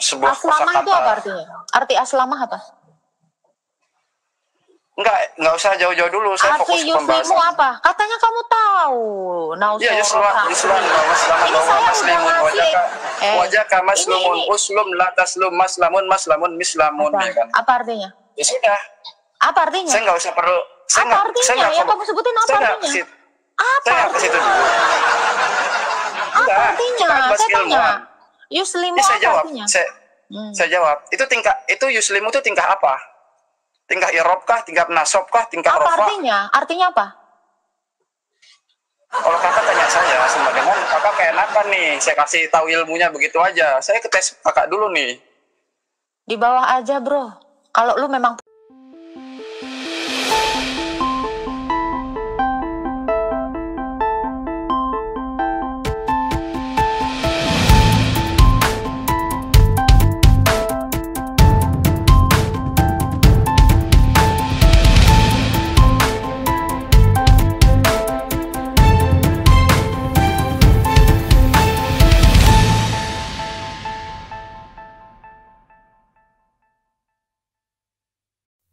sebuah Aslamah itu apa artinya? Arti aslamah apa? Enggak usah jauh-jauh dulu. Saya Arti fokus ke yuslimu pembahasan. apa? Katanya kamu tahu. Ya, Islam Ini saya udah ngasih. wajah maslumun uslum la taslum maslamun mislamun, ya kan? Apa artinya? Ya sudah. Apa artinya? Saya nggak usah perlu. Apa artinya? Yang kamu sebutin apa artinya? Apa artinya? Apa artinya? Saya tanya. Yuslimu apa artinya? Saya jawab. Itu yuslimu itu tingkah apa? Tingkah irobkah, tingkah nasobkah, tingkah rofa? Apa artinya? Artinya apa? Kalau kakak tanya saya, sembarangan kakak keenakan nih. Saya kasih tahu ilmunya begitu aja. Saya tes kakak dulu nih. Di bawah aja, bro. Kalau lu memang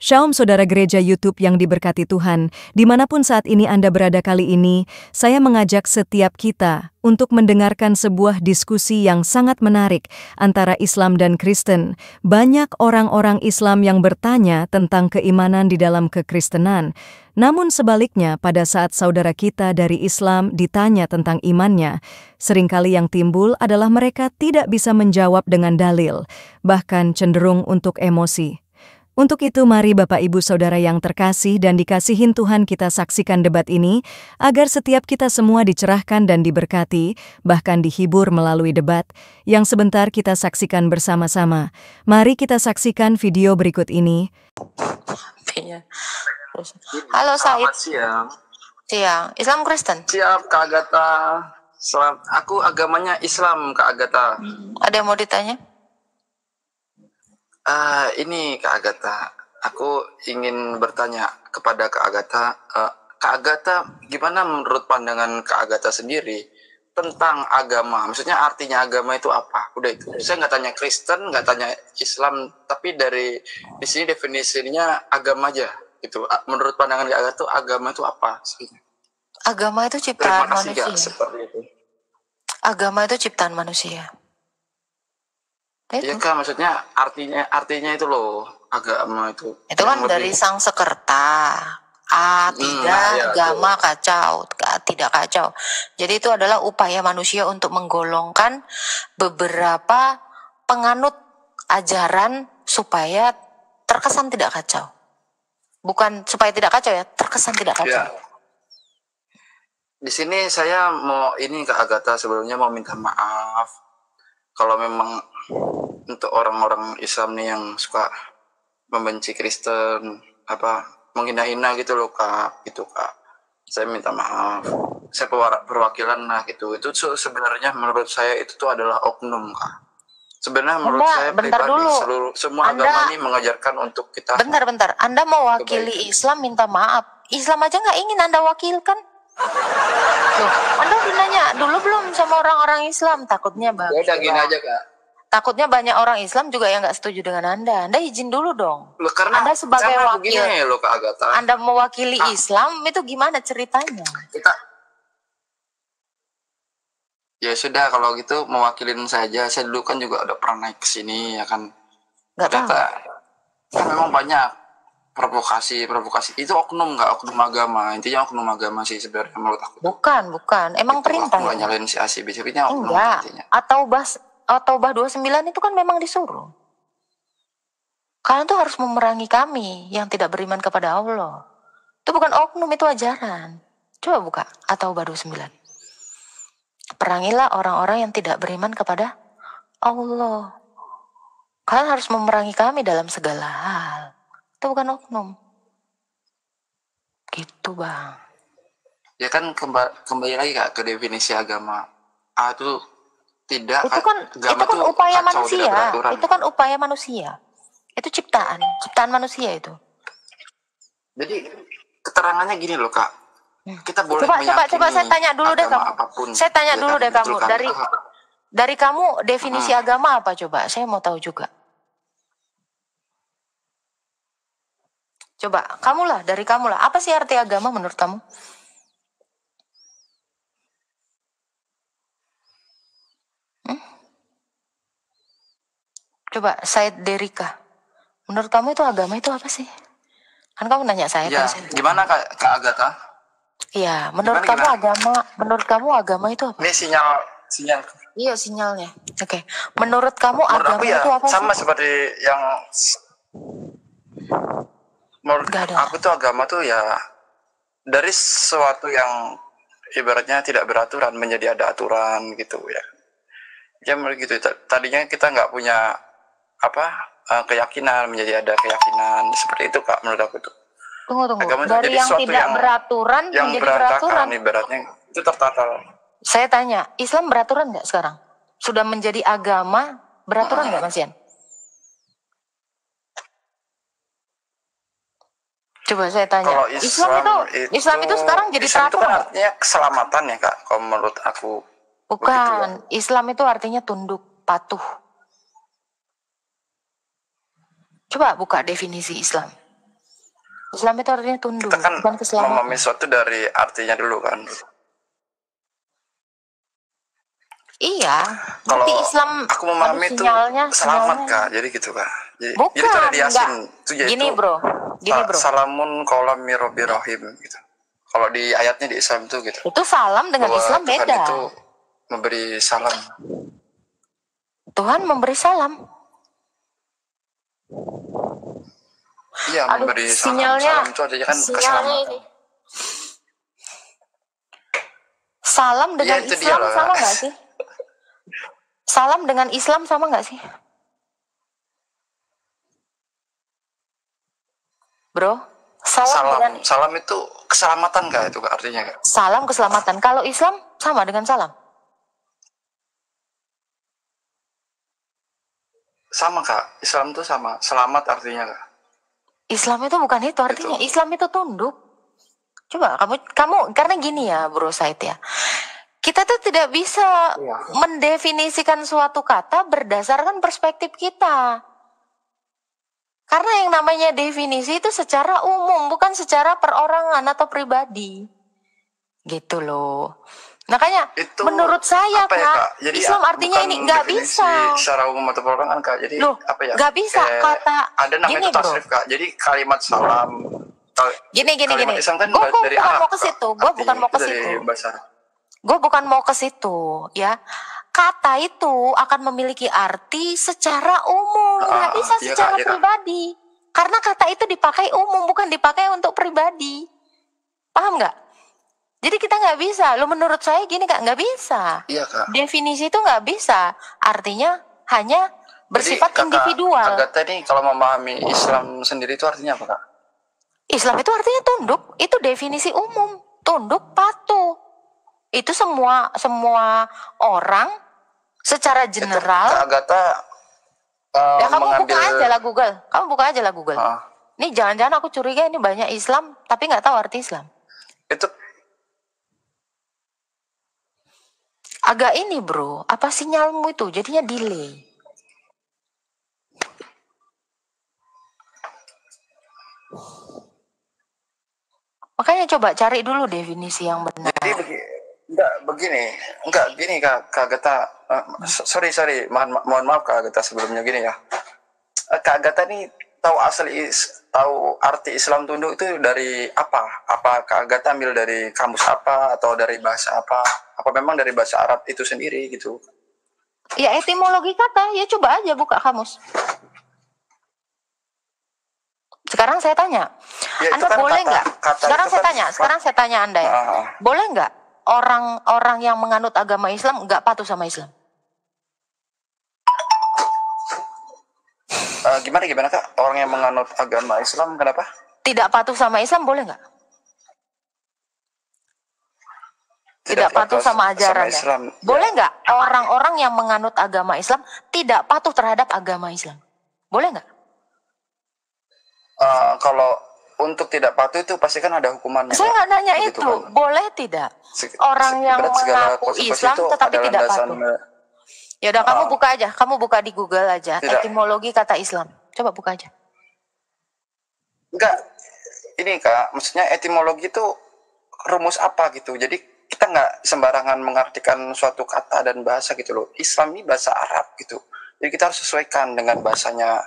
Shalom saudara gereja YouTube yang diberkati Tuhan, dimanapun saat ini Anda berada kali ini, saya mengajak setiap kita untuk mendengarkan sebuah diskusi yang sangat menarik antara Islam dan Kristen. Banyak orang-orang Islam yang bertanya tentang keimanan di dalam kekristenan. Namun sebaliknya, pada saat saudara kita dari Islam ditanya tentang imannya, seringkali yang timbul adalah mereka tidak bisa menjawab dengan dalil, bahkan cenderung untuk emosi. Untuk itu mari Bapak Ibu Saudara yang terkasih dan dikasihin Tuhan, kita saksikan debat ini agar setiap kita semua dicerahkan dan diberkati, bahkan dihibur melalui debat yang sebentar kita saksikan bersama-sama. Mari kita saksikan video berikut ini. Halo Said. Siang. Islam Kristen? Siap Kak Agatha. Aku agamanya Islam Kak Agatha. Ada yang mau ditanya? Ini Kak Agatha, aku ingin bertanya kepada Kak Agatha. Kak Agatha, gimana menurut pandangan Kak Agatha sendiri tentang agama? Maksudnya artinya agama itu apa? Udah itu. Saya nggak tanya Kristen, nggak tanya Islam, tapi di sini definisinya agama aja. Gitu. Menurut pandangan Kak Agatha, agama itu apa? Agama itu ciptaan manusia. Kak, seperti itu. Agama itu ciptaan manusia. Iya Kak, maksudnya artinya itu loh, agama itu. Itu kan dari sang sekerta. Agama kacau, tidak kacau. Jadi itu adalah upaya manusia untuk menggolongkan beberapa penganut ajaran supaya terkesan tidak kacau. Bukan supaya tidak kacau ya, terkesan tidak kacau. Ya. Di sini saya mau Kak Agatha, sebelumnya mau minta maaf kalau memang untuk orang-orang Islam nih yang suka membenci Kristen, menghina-hina gitu loh Kak, gitu Kak. Saya minta maaf. Saya perwakilan lah gitu. Itu sebenarnya menurut saya itu tuh adalah oknum Kak. Sebenarnya menurut saya pribadi semua agama ini mengajarkan untuk kita. Bentar. Anda mewakili Islam minta maaf. Islam aja nggak ingin Anda wakilkan. Loh, Anda udah nanya dulu belum sama orang-orang Islam? Takutnya Bang. Ya udah gini aja Kak. Takutnya banyak orang Islam juga yang nggak setuju dengan Anda. Anda izin dulu dong. Loh, karena Anda sebagai wakil, loh, Kak Agatha. Anda mewakili Islam itu gimana ceritanya? Ya sudah, kalau gitu mewakilin saja. Saya dulu kan juga udah pernah naik ke sini ya kan. Nggak tahu. Kan memang banyak provokasi itu oknum agama. Intinya oknum agama sih sebenarnya menurut aku. Bukan. Emang itu perintah. Aku nggak nyalain si Asi, biasanya oknum. Enggak. Taubah 29 itu kan memang disuruh. Kalian tuh harus memerangi kami yang tidak beriman kepada Allah. Itu bukan oknum, itu ajaran. Coba buka Taubah 29. Perangilah orang-orang yang tidak beriman kepada Allah. Kalian harus memerangi kami dalam segala hal. Itu bukan oknum. Gitu Bang. Ya kan kembali lagi Kak ke definisi agama. Itu tidak. Itu kan upaya manusia. Itu kan upaya manusia. Itu ciptaan manusia itu. Jadi keterangannya gini loh Kak. Kita boleh coba saya tanya dulu deh kamu. Saya tanya dulu deh kamu Dari kamu definisi agama apa coba? Saya mau tahu juga. Coba, kamulah, dari kamulah. Apa sih arti agama menurut kamu? Coba, Said Derika. Menurut kamu itu agama itu apa sih? Kan kamu nanya saya. Ya, gimana Kak Agatha? Iya, menurut kamu agama itu apa? Ini sinyal. Iya, sinyalnya. Oke. Menurut kamu Menurut agama aku ya itu apa sama sih? seperti yang menurut Gak ada. aku tuh agama tuh ya dari sesuatu yang ibaratnya tidak beraturan menjadi ada aturan gitu ya. Ya begitu. Tadinya kita nggak punya keyakinan menjadi ada keyakinan seperti itu Kak menurut aku tuh. Tunggu. Agama itu Dari jadi yang sesuatu tidak beraturan yang menjadi berantakan beraturan. ibaratnya itu tertata. Saya tanya, Islam beraturan nggak sekarang? Sudah menjadi agama beraturan nggak, Mas Yan? Coba saya tanya. Kalau Islam itu sekarang jadi Islam itu teratur kan nggak? artinya keselamatan ya Kak. Kalau menurut aku. Bukan. Islam itu artinya tunduk, patuh. Coba buka definisi Islam. Islam itu artinya tunduk, Kita kan bukan keselamatan. memahami sesuatu dari artinya dulu kan. Iya. Kalau Berarti Islam aku memahami itu selamat Kak. Jadi gitu Kak. Bukan, jadi itu ada di Yasin. Gini bro. Salamun qaulam mir rabbir rahim gitu. Kalau di ayatnya di Islam itu gitu. Itu salam dengan bahwa Islam Tuhan beda. itu memberi salam. Tuhan memberi salam. Iya, memberi salam. Salam itu artinya kan keselamatan. Salam dengan itu Islam dia, sama nggak sih? Salam dengan Islam sama nggak sih? Bro, salam itu keselamatan Kak itu Kak artinya Kak. Salam keselamatan. Kalau Islam sama dengan salam? Sama Kak, Islam itu sama, selamat artinya Kak. Islam itu bukan itu artinya. Islam itu tunduk. Coba kamu karena gini ya Bro Said ya. Kita tuh tidak bisa mendefinisikan suatu kata berdasarkan perspektif kita. Karena yang namanya definisi itu secara umum, bukan secara perorangan atau pribadi. Gitu loh. Makanya itu menurut saya Kak, Kak, jadi Islam artinya ini nggak bisa. Secara umum atau perorangan Kak. Jadi nggak bisa kata. Ada namanya tasrif Kak. Jadi kalimat salam. Gini. Islam kan Gue dari bukan Arab, mau ke situ. Gue bukan mau ke situ. Gue bukan mau ke situ, ya. Kata itu akan memiliki arti secara umum, nggak bisa secara pribadi. Karena kata itu dipakai umum, bukan dipakai untuk pribadi. Paham nggak? Jadi kita nggak bisa. Lo menurut saya gini Kak, nggak bisa. Iya Kak. Definisi itu nggak bisa. Artinya hanya bersifat individual. Agatha ini kalau memahami Islam sendiri itu artinya apa Kak? Islam itu artinya tunduk. Itu definisi umum. Tunduk, patuh. Itu semua orang secara general. Kak Agatha kamu buka aja lah Google. Ini jangan-jangan aku curiga ini banyak Islam tapi nggak tahu arti Islam. Itu agak ini bro, apa sinyalmu itu jadinya delay. Makanya coba cari dulu definisi yang benar. Jadi gini Kak Agatha. Sorry, mohon maaf Kak Agatha sebelumnya gini ya. Kak Agatha ini tahu arti Islam tunduk itu dari apa? Apa Kak Agatha ambil dari kamus apa atau dari bahasa apa? Apa memang dari bahasa Arab itu sendiri gitu? Ya etimologi kata, ya coba aja buka kamus. Sekarang saya tanya, ya, Anda kan boleh nggak? Sekarang saya tanya Anda ya, boleh nggak orang-orang yang menganut agama Islam nggak patuh sama Islam? Gimana Kak? Orang yang menganut agama Islam kenapa? Tidak patuh sama Islam boleh nggak? Tidak patuh sama ajaran Islam. Boleh nggak orang-orang yang menganut agama Islam tidak patuh terhadap agama Islam? Boleh nggak? Kalau untuk tidak patuh itu pasti kan ada hukumannya. Saya nggak nanya itu, kan? Boleh tidak? Orang yang mengaku Islam tetapi tidak patuh. Ya udah kamu buka aja, kamu buka di Google aja Tidak. etimologi kata Islam. Coba buka aja. Enggak, ini Kak, maksudnya etimologi itu rumus apa gitu. Jadi kita nggak sembarangan mengartikan suatu kata dan bahasa gitu loh. Islam ini bahasa Arab gitu. Jadi kita harus sesuaikan dengan bahasanya,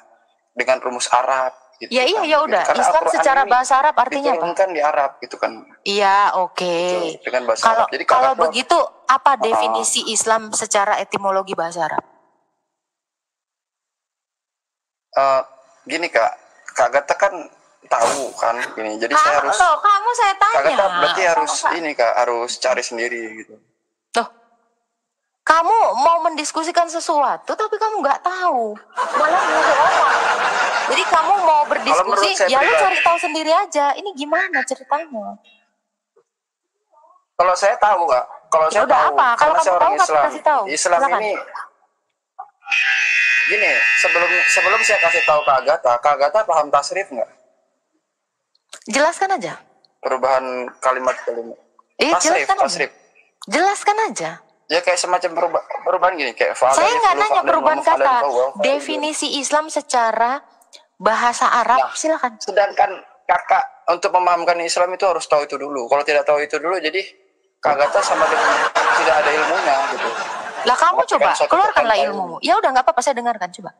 dengan rumus Arab. Gitu, Ya iya kan. ya udah. Karena Islam Al-Quran secara ini bahasa Arab artinya apa? diturunkan di Arab gitu kan. Iya oke. Gitu, dengan bahasa Kalau Arab. Jadi kalau Kak, begitu apa definisi Islam secara etimologi bahasa Arab? gini Kak Gata kan tahu kan gini. Jadi saya harus kamu saya Kak tanya. Gata berarti harus ini Kak, harus cari sendiri gitu. Loh, kamu mau mendiskusikan sesuatu tapi kamu nggak tahu, malah nyuruh orang. Jadi kamu mau berdiskusi, ya lu cari tahu sendiri aja. Ini gimana ceritanya? Kalau saya tahu Kak, kalau saya udah tahu, apa? Kalau karena saya kamu orang tahu, Islam. kasih tahu. Islam Silakan. ini gini, sebelum saya kasih tahu Kak Gata paham tasrif nggak? Jelaskan aja. Perubahan kalimat-kalimat. Jelaskan tasrif. aja. Jelaskan aja. Ya kayak semacam perubahan gini kayak fa'ala. Saya nggak nanya perubahan kata. Gitu. Definisi Islam secara bahasa Arab, silakan. Sedangkan Kakak untuk memahamkan Islam itu harus tahu itu dulu. Kalau tidak tahu itu dulu, jadi Kak Gata sama dengan tidak ada ilmunya gitu. Lah kamu coba keluarkanlah tahu. ilmumu. Ya udah nggak apa-apa, saya dengarkan coba.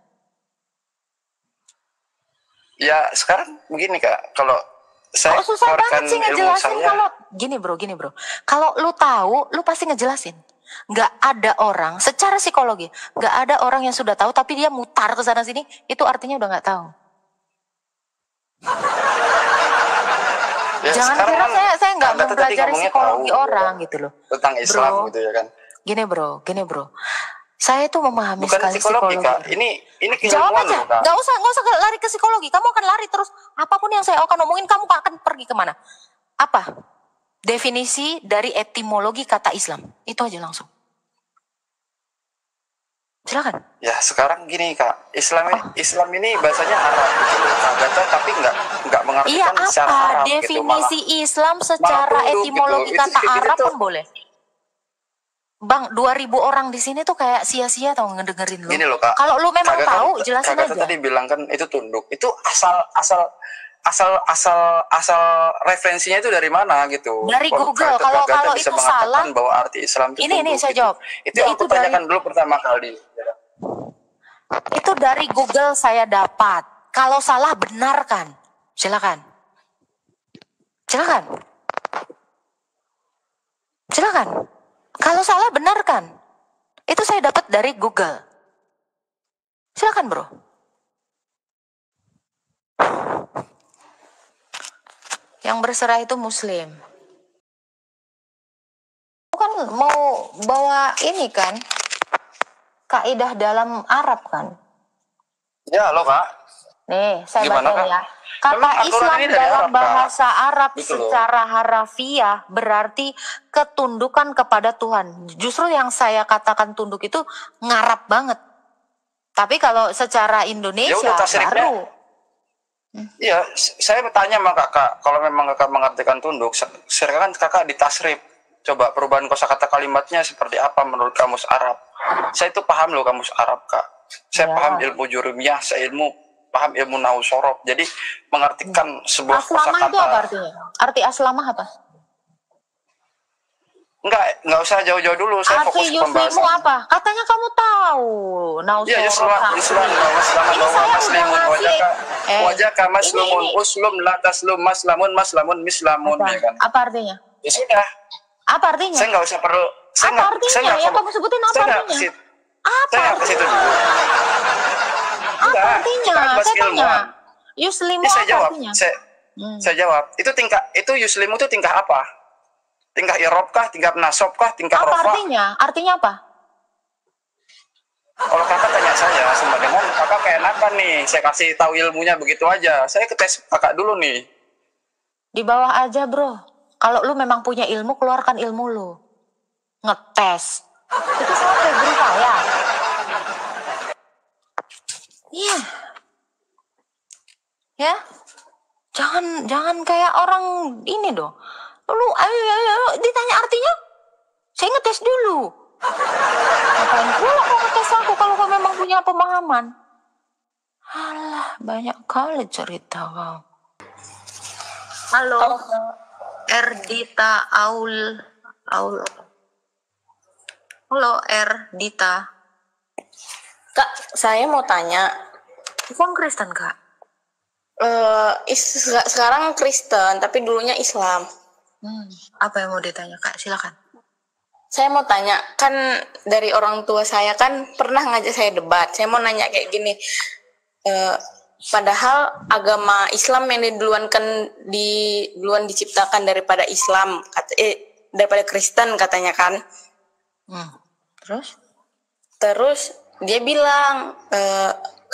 Ya sekarang begini Kak, kalau saya susah banget sih ngejelasin saya, kalau gini bro. Kalau lu tahu, lu pasti ngejelasin. Nggak ada orang secara psikologi, nggak ada orang yang sudah tahu tapi dia mutar ke sana sini, itu artinya udah nggak tahu. ya, Jangan kira saya nggak mempelajari psikologi tahu, orang gitu loh. Tentang Islam Bro, gitu ya kan. Gini bro. Saya itu memahami Bukan sekali psikologi, psikologi. Kak. Ini Jawab keilmuan aja, loh, Kak. nggak usah lari ke psikologi. Kamu akan lari terus. Apapun yang saya akan omongin, kamu akan pergi kemana? Apa definisi dari etimologi kata Islam? Itu aja langsung. Silakan. Ya sekarang gini Kak, Islam ini bahasanya Arab gitu loh, Kak Gata, tapi nggak mengartikan Iya secara apa Arab definisi gitu. Islam secara tunduk etimologi gitu. kata Itu Arab tuh. pun boleh. Bang, 2000 orang di sini tuh kayak sia-sia tau ngedengerin lu. Gini loh Kak. Kalau lu memang Kak tahu, jelasin Kak Gata aja. tadi bilang kan itu tunduk. Itu asal referensinya itu dari mana gitu. Dari Kok Google. Kak Gata Kalau bisa itu mengatakan salah, bahwa arti Islam itu ini tunduk, saya gitu. jawab. Itu yang aku tanyakan dulu pertama kali. Itu dari Google saya dapat. Kalau salah benarkan. Silakan. Kalau salah benarkan. Itu saya dapat dari Google. Silakan bro. Yang berserah itu Muslim. Kan mau bawa ini kan, kaidah dalam Arab kan? Ya lo Kak. Nih, saya Gimana, bacain Kak? ya. Kata Memang Al-Quran Islam ini dari dalam Arab, Kak. bahasa Arab Gitu loh. secara harafiah berarti ketundukan kepada Tuhan. Justru yang saya katakan tunduk itu ngarap banget. Tapi kalau secara Indonesia Ya udah, tasrifnya. baru. Iya, saya bertanya sama Kakak, kalau memang Kakak mengartikan tunduk, sekarang Kakak ditasrif. Coba perubahan kosakata kalimatnya seperti apa menurut kamus Arab? Saya itu paham loh kamus Arab, Kak. Saya Ya. paham ilmu jurumiyah, saya paham ilmu nahwu sorof. Jadi mengartikan sebuah Aslamah kosakata. itu apa artinya? Arti aslamah apa? Enggak usah jauh-jauh dulu. Saya Arti fokus ke yuslimu pembahasan. apa? Katanya kamu tahu. Iya, Islam, Ini saya udah ngasih. wajaka maslumun ini. uslum la taslum maslamun mislamun Apa? ya kan. Apa artinya? Ya sudah. Apa artinya? Saya nggak usah perlu. Apa artinya? Yang kamu sebutin apa saya nggak artinya? ke situ. Apa Saya nggak ke situ artinya? dulu. Apa Enggak, artinya? kita bahas Saya tanya. ilmuwan. Yuslimu Ini saya apa jawab. artinya? Saya jawab. Itu yuslimu itu tingkah apa? Tingkah irob kah? Tingkah nasob kah? Tingkah Apa rofa? artinya? Artinya apa? Kalau kakak tanya saya, sama dengan kakak keenakan nih. Saya kasih tahu ilmunya begitu aja. Saya ketes kakak dulu nih. Di bawah aja bro. Kalau lu memang punya ilmu, keluarkan ilmu lu. Ngetes. Itu sama kayak guru saya. Iya. Ya. Jangan kayak orang ini dong. Lu ayo, ditanya artinya. Saya ngetes dulu. Ngapain pula kau ngetes aku kalau kau memang punya pemahaman? Alah, banyak kali cerita kau. Halo, Erdita Aul. Halo, Erdita. Kak, saya mau tanya. Kau Kristen, Kak? Sekarang Kristen, tapi dulunya Islam. Apa yang mau ditanya, Kak? Silakan. Saya mau tanya, kan dari orang tua saya kan pernah ngajak saya debat. Saya mau nanya kayak gini. Padahal agama Islam yang duluan diciptakan daripada Islam, daripada Kristen katanya kan. Terus dia bilang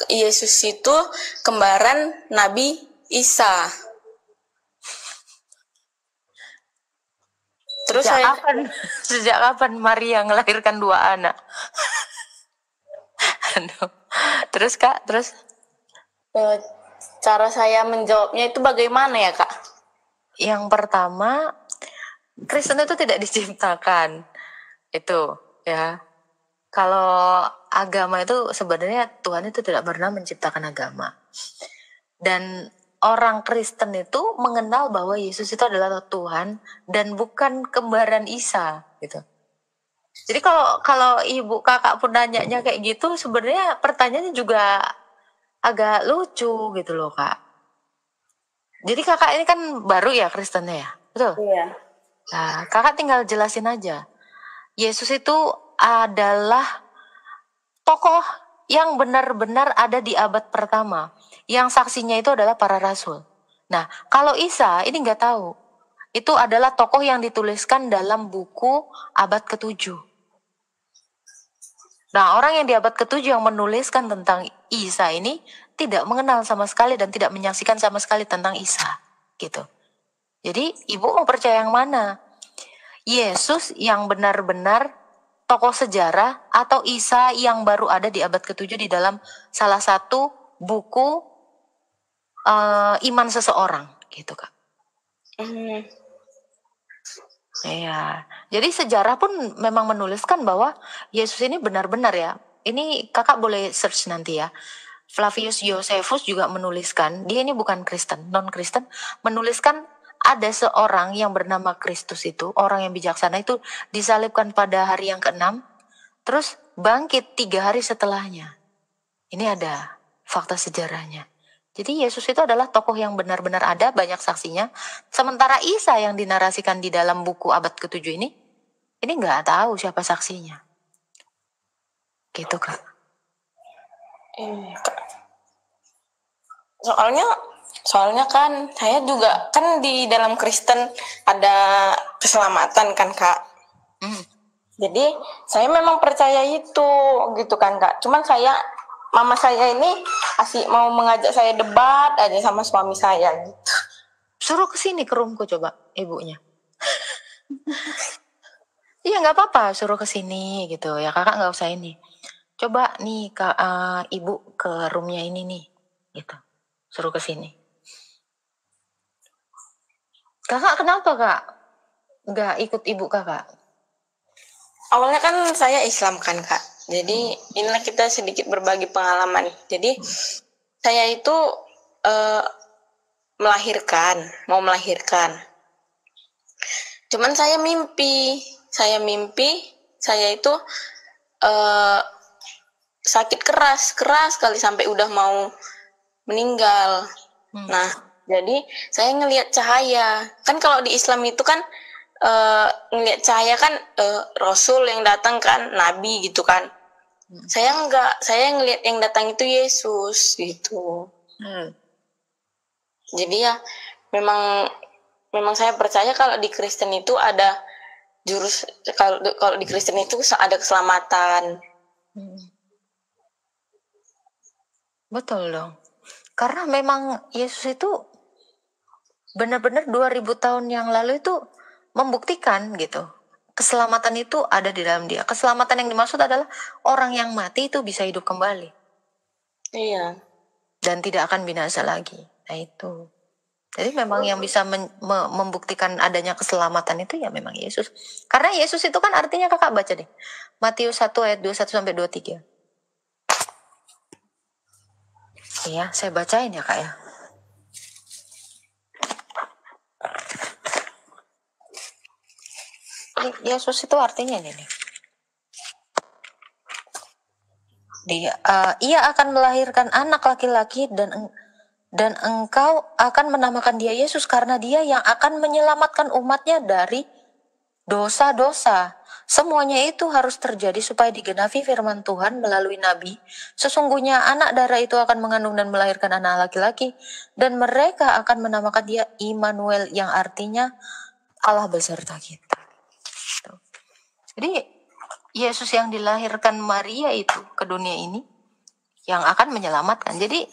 Yesus itu kembaran Nabi Isa. Terus Sejak kapan Maria melahirkan 2 anak? Terus Kak, cara saya menjawabnya itu bagaimana ya Kak? Yang pertama, Kristen itu tidak diciptakan. Itu ya. Kalau agama itu sebenarnya Tuhan itu tidak pernah menciptakan agama. Dan orang Kristen itu mengenal bahwa Yesus itu adalah Tuhan dan bukan kembaran Isa gitu. Jadi kalau ibu kakak pun nanyanya kayak gitu, sebenarnya pertanyaannya juga agak lucu gitu loh Kak. Jadi kakak ini kan baru ya Kristennya ya, betul? Iya. Nah, kakak tinggal jelasin aja. Yesus itu adalah tokoh yang benar-benar ada di abad pertama. Yang saksinya itu adalah para rasul. Nah, kalau Isa ini nggak tahu. Itu adalah tokoh yang dituliskan dalam buku abad ke-7. Nah, orang yang di abad ke-7 yang menuliskan tentang Isa ini tidak mengenal sama sekali dan tidak menyaksikan sama sekali tentang Isa. Gitu. Jadi, ibu mau percaya yang mana? Yesus yang benar-benar tokoh sejarah atau Isa yang baru ada di abad ke-7 di dalam salah satu buku iman seseorang gitu Kak. Iya. Jadi sejarah pun memang menuliskan bahwa Yesus ini benar-benar ya. Ini kakak boleh search nanti ya. Flavius Josephus juga menuliskan, dia ini bukan Kristen, non-Kristen, menuliskan ada seorang yang bernama Kristus itu, orang yang bijaksana itu disalibkan pada hari yang ke-6, terus bangkit 3 hari setelahnya. Ini ada fakta sejarahnya. Jadi Yesus itu adalah tokoh yang benar-benar ada, banyak saksinya. Sementara Isa yang dinarasikan di dalam buku abad ke-7 ini nggak tahu siapa saksinya. Gitu Kak. Soalnya kan saya juga kan di dalam Kristen ada keselamatan kan Kak. Jadi saya memang percaya itu gitu kan Kak. Cuman mama saya ini asik mau mengajak saya debat aja sama suami saya gitu. Suruh kesini ke rumku coba ibunya. Iya nggak apa-apa suruh kesini gitu ya kakak nggak usah ini. Coba nih ibu ke roomnya ini nih gitu. Suruh kesini. Kakak kenapa Kak? Nggak ikut ibu kakak? Awalnya kan saya Islam kan Kak. Jadi inilah kita sedikit berbagi pengalaman. Jadi saya itu mau melahirkan. Cuman saya mimpi saya itu sakit keras sekali sampai udah mau meninggal. Nah, jadi saya ngelihat cahaya. Kan kalau di Islam itu kan ngelihat cahaya kan Rasul yang datang kan, Nabi gitu kan. Saya enggak, saya ngelihat yang datang itu Yesus gitu. Jadi ya memang saya percaya kalau di Kristen itu ada kalau di Kristen itu ada keselamatan. Betul dong. Karena memang Yesus itu benar-benar 2000 tahun yang lalu itu membuktikan gitu. Keselamatan itu ada di dalam dia. Keselamatan yang dimaksud adalah orang yang mati itu bisa hidup kembali. Iya. Dan tidak akan binasa lagi. Nah itu. Jadi memang yang bisa membuktikan adanya keselamatan itu ya memang Yesus. Karena Yesus itu kan artinya kakak baca deh. Matius 1 ayat 21 sampai 23. Iya, saya bacain ya kak ya. Yesus itu artinya ini nih. Ia akan melahirkan anak laki-laki dan engkau akan menamakan dia Yesus karena dia yang akan menyelamatkan umatnya dari dosa-dosa. Semuanya itu harus terjadi supaya digenapi firman Tuhan melalui nabi. Sesungguhnya anak darah itu akan mengandung dan melahirkan anak laki-laki dan mereka akan menamakan dia Immanuel yang artinya Allah beserta kita. Jadi Yesus yang dilahirkan Maria itu ke dunia ini yang akan menyelamatkan. Jadi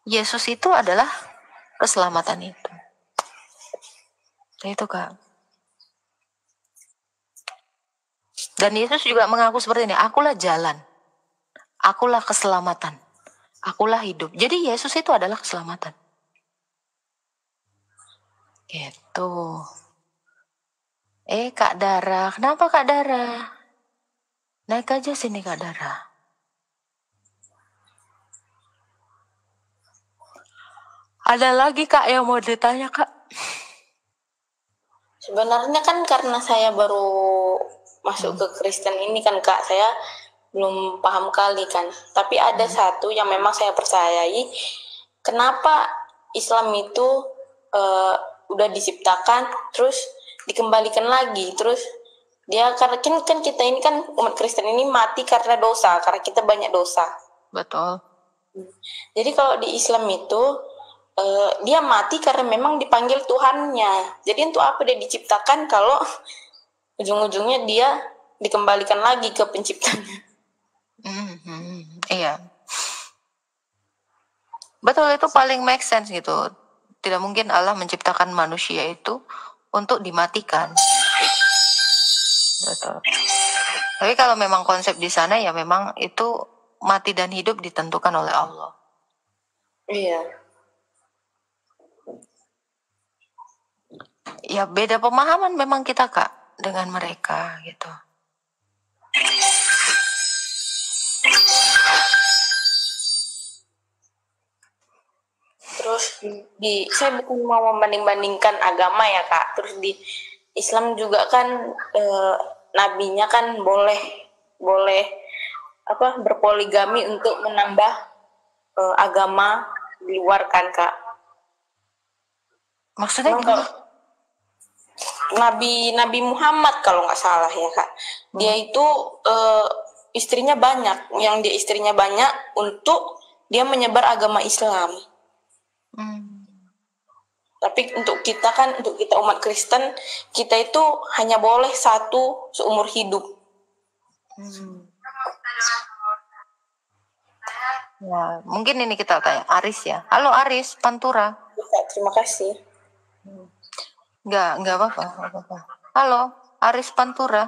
Yesus itu adalah keselamatan itu. Itu kak. Dan Yesus juga mengaku seperti ini, akulah jalan, akulah keselamatan, akulah hidup. Jadi Yesus itu adalah keselamatan. Gitu. Kak Dara, kenapa Kak Dara? Naik aja sini Kak Dara. Ada lagi Kak yang mau ditanya Kak? Sebenarnya kan karena saya baru masuk ke Kristen ini kan Kak, saya belum paham kali kan. Tapi ada satu yang memang saya percayai, kenapa Islam itu udah diciptakan terus dikembalikan lagi, terus dia karena kan kita ini kan umat Kristen ini mati karena dosa, karena kita banyak dosa. Betul. Jadi kalau di Islam itu dia mati karena memang dipanggil Tuhannya. Jadi untuk apa dia diciptakan kalau ujung-ujungnya dia dikembalikan lagi ke penciptanya. Iya. Betul, itu paling make sense gitu. Tidak mungkin Allah menciptakan manusia itu untuk dimatikan. Betul. Tapi kalau memang konsep di sana ya memang itu mati dan hidup ditentukan oleh Allah. Iya. Ya beda pemahaman memang kita Kak dengan mereka gitu. Terus saya bukan mau membanding-bandingkan agama ya Kak. Terus di Islam juga kan nabinya kan boleh berpoligami untuk menambah agama di luar kan Kak. Maksudnya gimana? Nabi Muhammad kalau nggak salah ya Kak, dia itu istrinya banyak, yang dia istrinya banyak untuk dia menyebar agama Islam. Tapi untuk kita umat Kristen, kita itu hanya boleh satu seumur hidup. Ya, mungkin ini kita tanya Aris ya. Halo Aris, Pantura. Terima kasih. Enggak apa-apa. Halo, Aris Pantura.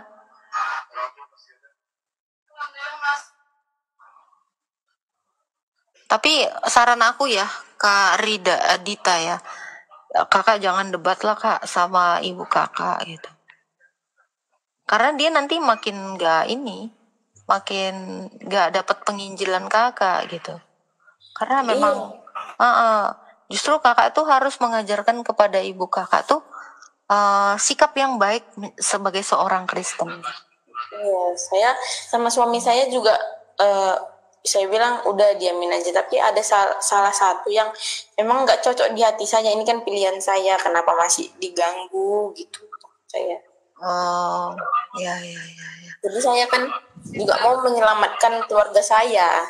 Tapi saran aku ya, Kak Rida Adita ya. Kakak jangan debat lah Kak sama ibu kakak gitu. Karena dia nanti makin gak dapat penginjilan kakak gitu. Karena memang justru kakak tuh harus mengajarkan kepada ibu kakak tuh sikap yang baik sebagai seorang Kristen. Iya, saya sama suami saya juga saya bilang udah diamin aja, tapi ada salah satu yang memang nggak cocok di hati saya. Ini kan pilihan saya, kenapa masih diganggu gitu saya. Oh, ya. Jadi saya kan juga mau menyelamatkan keluarga saya.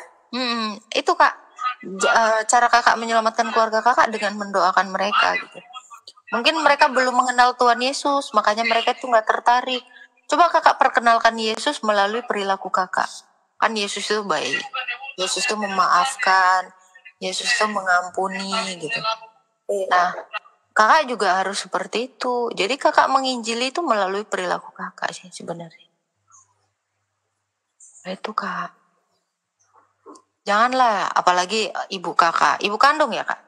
Itu Kak, cara kakak menyelamatkan keluarga kakak dengan mendoakan mereka gitu. Mungkin mereka belum mengenal Tuhan Yesus, makanya mereka tuh nggak tertarik. Coba kakak perkenalkan Yesus melalui perilaku kakak. Kan Yesus itu baik, Yesus itu memaafkan, Yesus itu mengampuni gitu. Nah, kakak juga harus seperti itu. Jadi kakak menginjili itu melalui perilaku kakak sih sebenarnya. Itu Kak. Janganlah, apalagi ibu kakak, ibu kandung ya Kak?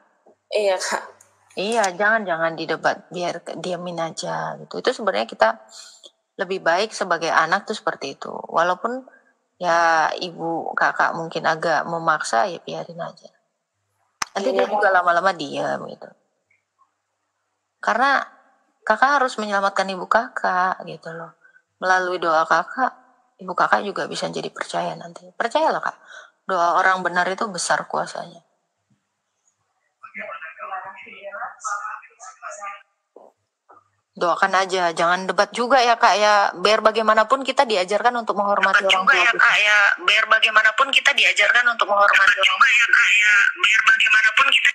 Iya Kak. Iya, jangan didebat, biar diamin aja gitu. Itu sebenarnya kita lebih baik sebagai anak tuh seperti itu. Walaupun ya ibu kakak mungkin agak memaksa, ya biarin aja. Nanti dia juga lama-lama diam gitu. Karena kakak harus menyelamatkan ibu kakak gitu loh. Melalui doa kakak, ibu kakak juga bisa jadi percaya nanti. Percayalah kak, doa orang benar itu besar kuasanya. Doakan aja, jangan debat juga ya kak ya. Biar bagaimanapun kita diajarkan untuk menghormati orang tua. Ya kak ya, biar bagaimanapun kita diajarkan untuk menghormati orang tua. Ya kak ya, biar bagaimanapun kita.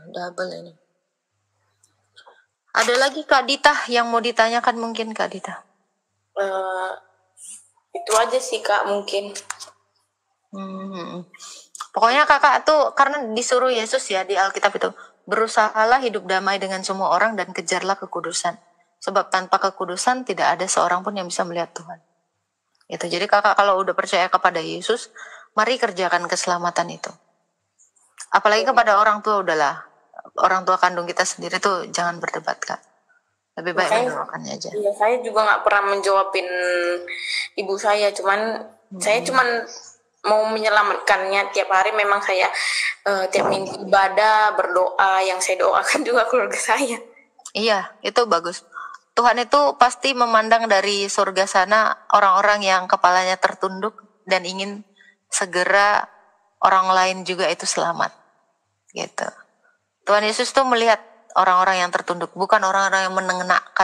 Double ini. Ada lagi Kak Dita yang mau ditanyakan mungkin Kak Dita? Itu aja sih Kak mungkin. Pokoknya kakak tuh karena disuruh Yesus ya di Alkitab itu, berusahalah hidup damai dengan semua orang dan kejarlah kekudusan. Sebab tanpa kekudusan tidak ada seorang pun yang bisa melihat Tuhan. Itu. Jadi kakak kalau udah percaya kepada Yesus, mari kerjakan keselamatan itu. Apalagi kepada orang tua, udahlah. Orang tua kandung kita sendiri tuh jangan berdebat Kak. Lebih baik mendoakannya aja. Iya, saya juga nggak pernah menjawabin ibu saya, saya cuman mau menyelamatkannya tiap hari. Memang saya tiap minggu ibadah, berdoa, yang saya doakan juga keluarga saya. Iya, itu bagus. Tuhan itu pasti memandang dari surga sana orang-orang yang kepalanya tertunduk dan ingin segera orang lain juga itu selamat. Gitu. Tuhan Yesus tuh melihat orang-orang yang tertunduk, bukan orang-orang yang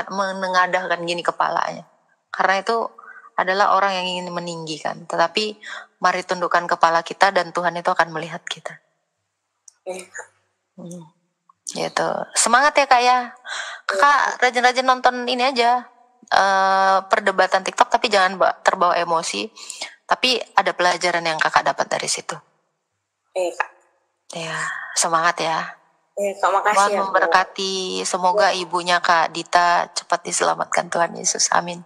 menengadahkan gini kepalanya. Karena itu adalah orang yang ingin meninggikan. Tetapi mari tundukkan kepala kita dan Tuhan itu akan melihat kita. Gitu. Semangat ya Kak ya. Kakak rajin-rajin nonton ini aja, perdebatan TikTok, tapi jangan terbawa emosi. Tapi ada pelajaran yang kakak dapat dari situ. Kak. Ya, semangat ya. Kak, makasih. Tuhan memberkati. Semoga ibunya Kak Dita cepat diselamatkan Tuhan Yesus. Amin.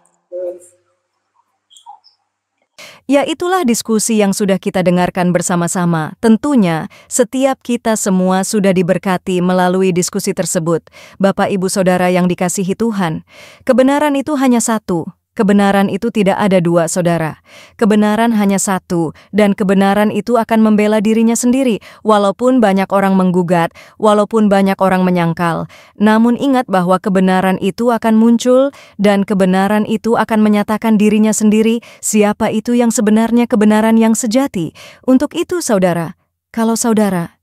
Ya, itulah diskusi yang sudah kita dengarkan bersama-sama. Tentunya, setiap kita semua sudah diberkati melalui diskusi tersebut. Bapak, Ibu, Saudara yang dikasihi Tuhan, kebenaran itu hanya satu. Kebenaran itu tidak ada dua, saudara. Kebenaran hanya satu, dan kebenaran itu akan membela dirinya sendiri, walaupun banyak orang menggugat, walaupun banyak orang menyangkal. Namun ingat bahwa kebenaran itu akan muncul, dan kebenaran itu akan menyatakan dirinya sendiri, siapa itu yang sebenarnya kebenaran yang sejati. Untuk itu, saudara, kalau saudara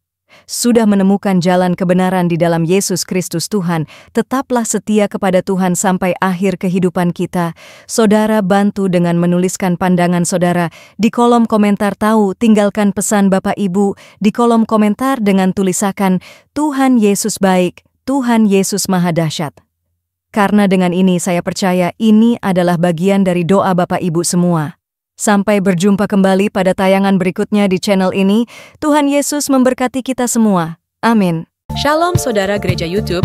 sudah menemukan jalan kebenaran di dalam Yesus Kristus Tuhan, tetaplah setia kepada Tuhan sampai akhir kehidupan kita. Saudara bantu dengan menuliskan pandangan saudara di kolom komentar. Tinggalkan pesan Bapak Ibu di kolom komentar dengan tulisakan, Tuhan Yesus baik, Tuhan Yesus maha dahsyat. Karena dengan ini saya percaya ini adalah bagian dari doa Bapak Ibu semua. Sampai berjumpa kembali pada tayangan berikutnya di channel ini. Tuhan Yesus memberkati kita semua. Amin. Shalom saudara Gereja YouTube,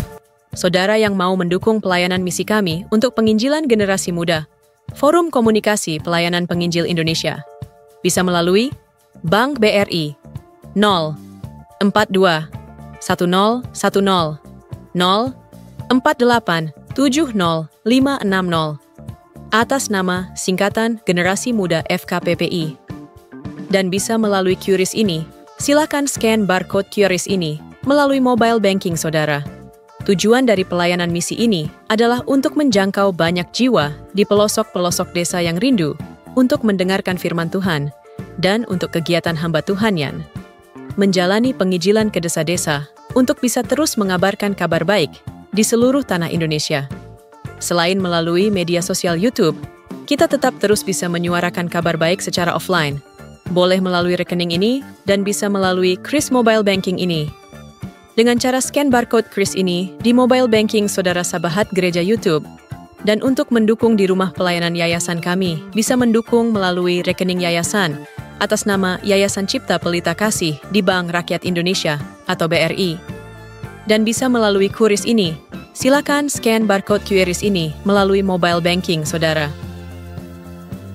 saudara yang mau mendukung pelayanan misi kami untuk penginjilan generasi muda, Forum Komunikasi Pelayanan Penginjil Indonesia, bisa melalui Bank BRI 0 42 10 10 0 48 70 560 atas nama singkatan Generasi Muda FKPPI. Dan bisa melalui QRIS ini, silakan scan barcode QRIS ini melalui mobile banking saudara. Tujuan dari pelayanan misi ini adalah untuk menjangkau banyak jiwa di pelosok-pelosok desa yang rindu untuk mendengarkan firman Tuhan dan untuk kegiatan hamba Tuhan yang menjalani penginjilan ke desa-desa untuk bisa terus mengabarkan kabar baik di seluruh tanah Indonesia. Selain melalui media sosial YouTube, kita tetap terus bisa menyuarakan kabar baik secara offline. Boleh melalui rekening ini dan bisa melalui QRIS Mobile Banking ini. Dengan cara scan barcode QRIS ini di mobile banking saudara sahabat Gereja YouTube. Dan untuk mendukung di rumah pelayanan yayasan kami, bisa mendukung melalui rekening yayasan atas nama Yayasan Cipta Pelita Kasih di Bank Rakyat Indonesia atau BRI. Dan bisa melalui QRIS ini. Silakan scan barcode QRIS ini melalui mobile banking saudara.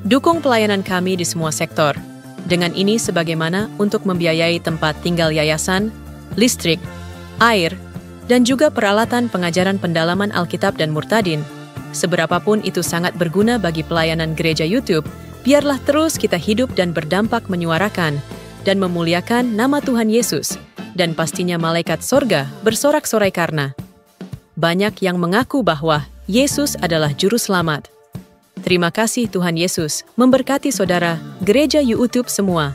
Dukung pelayanan kami di semua sektor. Dengan ini sebagaimana untuk membiayai tempat tinggal yayasan, listrik, air, dan juga peralatan pengajaran pendalaman Alkitab dan Murtadin. Seberapapun itu sangat berguna bagi pelayanan gereja YouTube, biarlah terus kita hidup dan berdampak menyuarakan dan memuliakan nama Tuhan Yesus, dan pastinya malaikat sorga bersorak-sorai karena banyak yang mengaku bahwa Yesus adalah Juru Selamat. Terima kasih Tuhan Yesus, memberkati saudara, gereja YouTube semua.